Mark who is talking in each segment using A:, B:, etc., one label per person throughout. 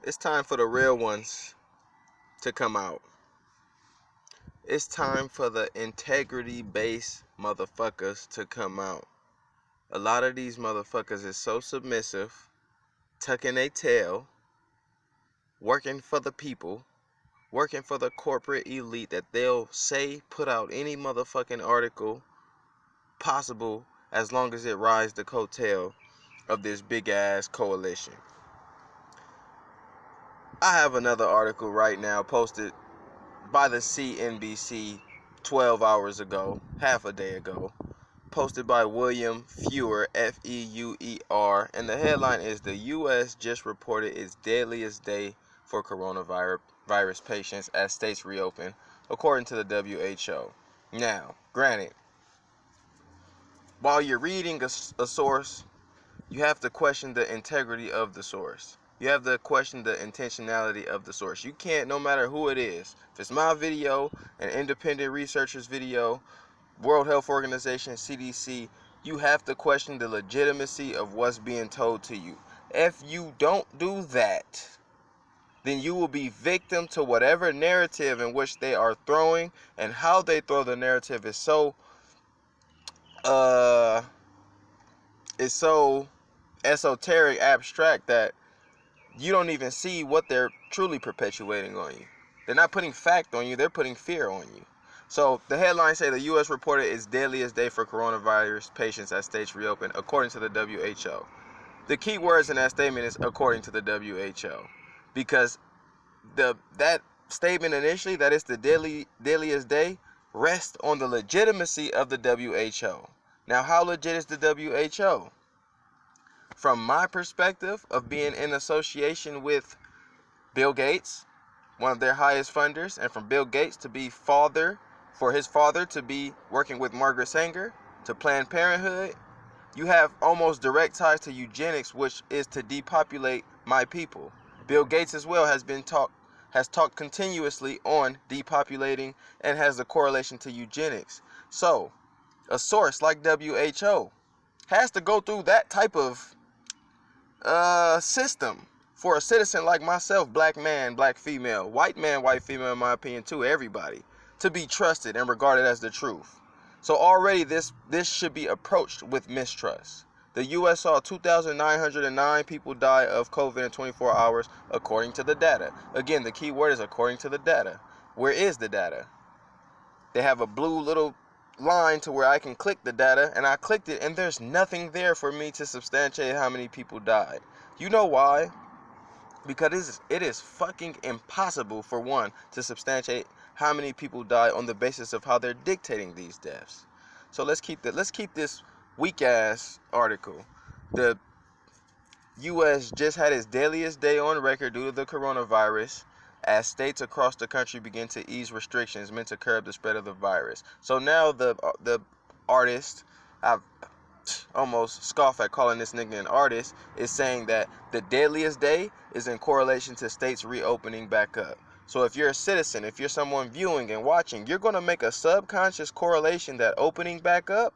A: It's time for the real ones to come out. It's time for the integrity-based motherfuckers to come out. A lot of these motherfuckers is so submissive, tucking their tail, working for the people, working for the corporate elite that they'll put out any motherfucking article possible as long as it rides the coattail of this big ass coalition. I have another article right now posted by the CNBC 12 hours ago, half a day ago, posted by William Feuer, Feuer, and the headline is "The U.S. just reported its deadliest day for coronavirus patients as states reopen," according to the WHO. Now, granted, while you're reading a source, you have to question the integrity of the source. You have to question the intentionality of the source. You can't, no matter who it is, if it's my video, an independent researcher's video, World Health Organization, CDC, you have to question the legitimacy of what's being told to you. If you don't do that, then you will be victim to whatever narrative in which they are throwing, and how they throw the narrative is so esoteric, abstract, that you don't even see what they're truly perpetuating on you. They're not putting fact on you, they're putting fear on you. So the headlines say the U.S. reported its deadliest day for coronavirus patients as states reopen, according to the WHO. The key words in that statement is according to the WHO, because that statement initially, that it's the deadliest day, rests on the legitimacy of the WHO. Now, how legit is the WHO? From my perspective of being in association with Bill Gates, one of their highest funders, and from Bill Gates to be for his father to be working with Margaret Sanger, to Planned Parenthood, you have almost direct ties to eugenics, which is to depopulate my people. Bill Gates as well has talked continuously on depopulating and has the correlation to eugenics. So, a source like WHO has to go through that type of system for a citizen like myself, black man, black female, white man, white female, in my opinion too, everybody, to be trusted and regarded as the truth. So already this should be approached with mistrust. The U.S. saw 2,909 people die of COVID in 24 hours, according to the data. Again, the key word is according to the data. Where is the data? They have a blue little line to where I can click the data, and I clicked it, and there's nothing there for me to substantiate how many people died. You know why? Because it is fucking impossible, for one, to substantiate how many people die on the basis of how they're dictating these deaths. So let's keep this weak ass article. The U.S. just had its deadliest day on record due to the coronavirus, as states across the country begin to ease restrictions meant to curb the spread of the virus. So now the artist, I've almost scoff at calling this nigga an artist, is saying that the deadliest day is in correlation to states reopening back up. So if you're a citizen, if you're someone viewing and watching, you're going to make a subconscious correlation that opening back up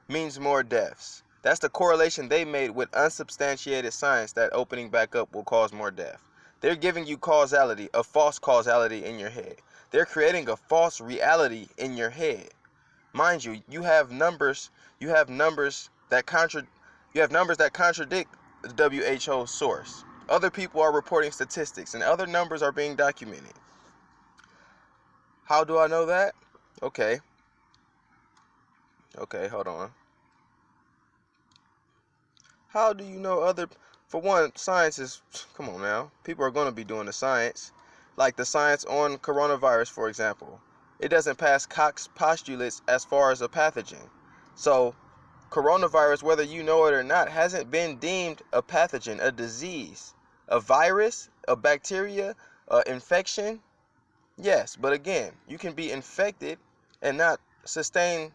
A: means more deaths. That's the correlation they made with unsubstantiated science, that opening back up will cause more death. They're giving you causality, a false causality in your head. They're creating a false reality in your head. Mind you, you have numbers that contradict the WHO source. Other people are reporting statistics, and other numbers are being documented. How do I know that? Okay, hold on. How do you know other... For one, science is... Come on now. People are going to be doing the science. Like the science on coronavirus, for example. It doesn't pass Koch's postulates as far as a pathogen. So, coronavirus, whether you know it or not, hasn't been deemed a pathogen, a disease. A virus, a bacteria, infection. Yes, but again, you can be infected and not sustain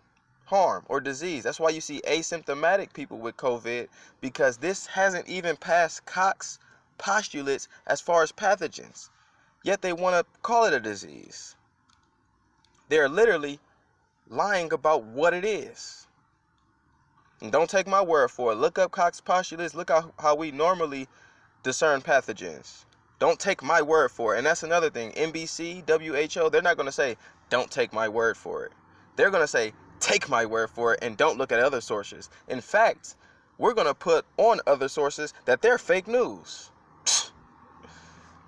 A: harm or disease. That's why you see asymptomatic people with COVID, because this hasn't even passed Koch's postulates as far as pathogens. Yet they want to call it a disease. They're literally lying about what it is. And don't take my word for it. Look up Koch's postulates. Look how we normally discern pathogens. Don't take my word for it. And that's another thing. NBC, WHO, they're not going to say, don't take my word for it. They're going to say, take my word for it and don't look at other sources. In fact, we're going to put on other sources that they're fake news.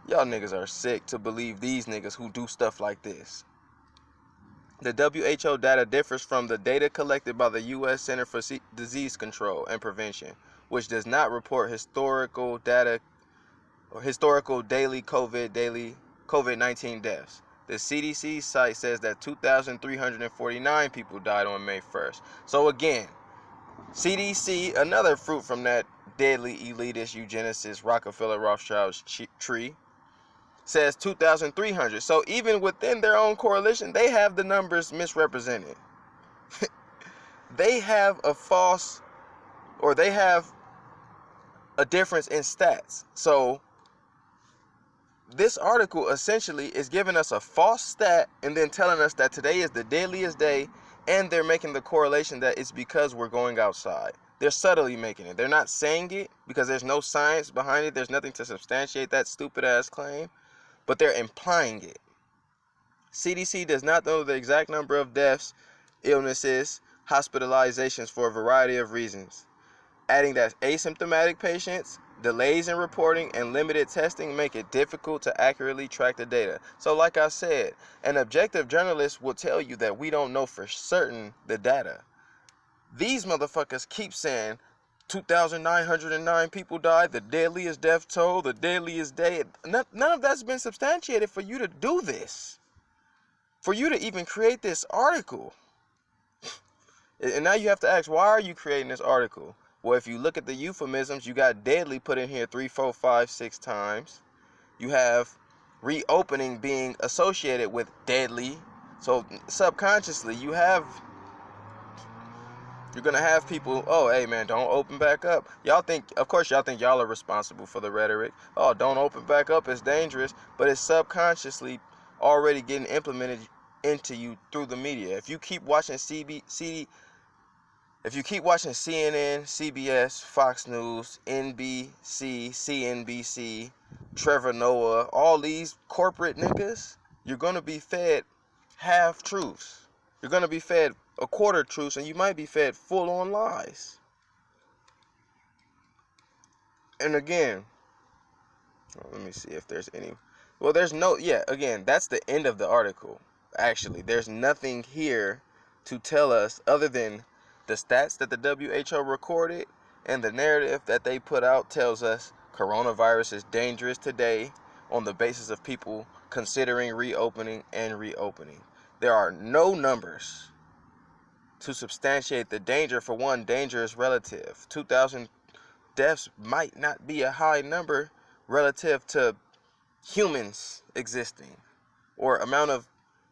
A: Y'all niggas are sick to believe these niggas who do stuff like this. The WHO data differs from the data collected by the U.S. Center for Disease Control and Prevention, which does not report historical data or historical daily COVID-19 deaths. The CDC site says that 2,349 people died on May 1st. So again, CDC, another fruit from that deadly elitist eugenicist Rockefeller Rothschild tree, says 2,300. So even within their own coalition, they have the numbers misrepresented. They have a false, or they have a difference in stats. So this article essentially is giving us a false stat and then telling us that today is the deadliest day, and they're making the correlation that it's because we're going outside. They're subtly making it. They're not saying it because there's no science behind it. There's nothing to substantiate that stupid ass claim, but they're implying it. CDC does not know the exact number of deaths, illnesses, hospitalizations for a variety of reasons, adding that asymptomatic patients, delays in reporting, and limited testing make it difficult to accurately track the data. So like I said, an objective journalist will tell you that we don't know for certain the data. These motherfuckers keep saying 2,909 people died, the deadliest death toll, the deadliest day. None of that's been substantiated for you to do this. For you to even create this article. And now you have to ask, why are you creating this article? Well, if you look at the euphemisms, you got deadly put in here 3, 4, 5, 6 times. You have reopening being associated with deadly. So subconsciously, you're going to have people, oh, hey, man, don't open back up. Of course, y'all think y'all are responsible for the rhetoric. Oh, don't open back up, it's dangerous. But it's subconsciously already getting implemented into you through the media. If you keep watching CNN, CBS, Fox News, NBC, CNBC, Trevor Noah, all these corporate niggas, you're going to be fed half truths. You're going to be fed a quarter truths, and you might be fed full on lies. And again, let me see if there's any. Well, there's no, yeah, again, that's the end of the article. Actually, there's nothing here to tell us other than the stats that the WHO recorded and the narrative that they put out tells us coronavirus is dangerous today on the basis of people considering reopening and reopening. There are no numbers to substantiate the danger. For one, danger is relative. 2,000 deaths might not be a high number relative to humans existing, or amount of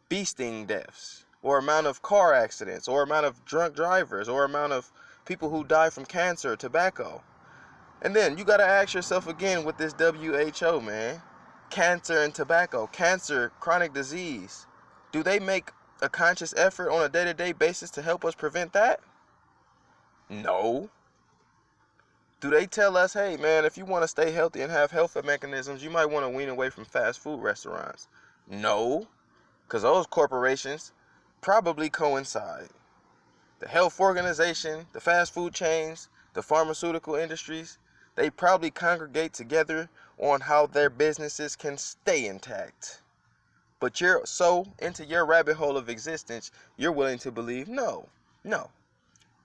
A: bee sting deaths, or amount of car accidents, or amount of drunk drivers, or amount of people who die from cancer, tobacco. And then you got to ask yourself again with this WHO, man. Cancer and tobacco, cancer, chronic disease. Do they make a conscious effort on a day-to-day basis to help us prevent that? No. Do they tell us, hey, man, if you want to stay healthy and have health mechanisms, you might want to wean away from fast food restaurants? No. Because those corporations probably coincide. The health organization, the fast food chains, the pharmaceutical industries, they probably congregate together on how their businesses can stay intact. But you're so into your rabbit hole of existence, you're willing to believe, no.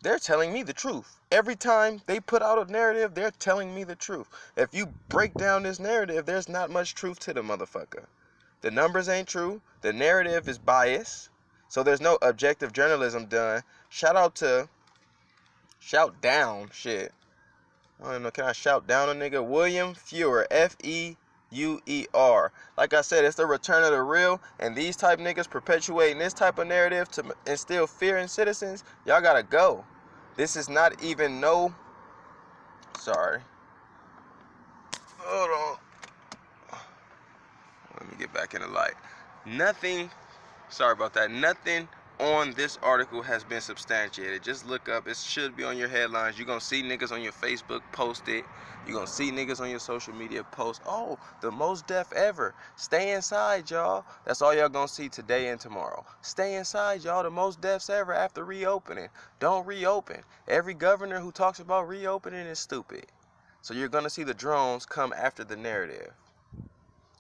A: They're telling me the truth. Every time they put out a narrative, they're telling me the truth. If you break down this narrative, there's not much truth to the motherfucker. The numbers ain't true. The narrative is biased. So there's no objective journalism done. Shout down, shit. I don't know, can I shout down a nigga? William Feuer, Feuer. Like I said, it's the return of the real, and these type niggas perpetuating this type of narrative to instill fear in citizens, y'all gotta go. This is not even sorry. Hold on. Let me get back in the light. Nothing on this article has been substantiated. Just look up. It should be on your headlines. You're going to see niggas on your Facebook post it. You're going to see niggas on your social media post, oh, the most death ever. Stay inside, y'all. That's all y'all going to see today and tomorrow. Stay inside, y'all. The most deaths ever after reopening. Don't reopen. Every governor who talks about reopening is stupid. So you're going to see the drones come after the narrative.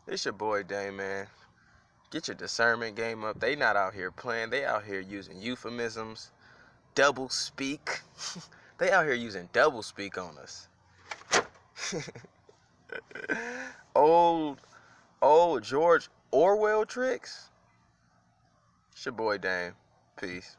A: It's your boy Dame, man. Get your discernment game up. They not out here playing. They out here using euphemisms, double speak. They out here using double speak on us. old George Orwell tricks. It's your boy Dame. Peace.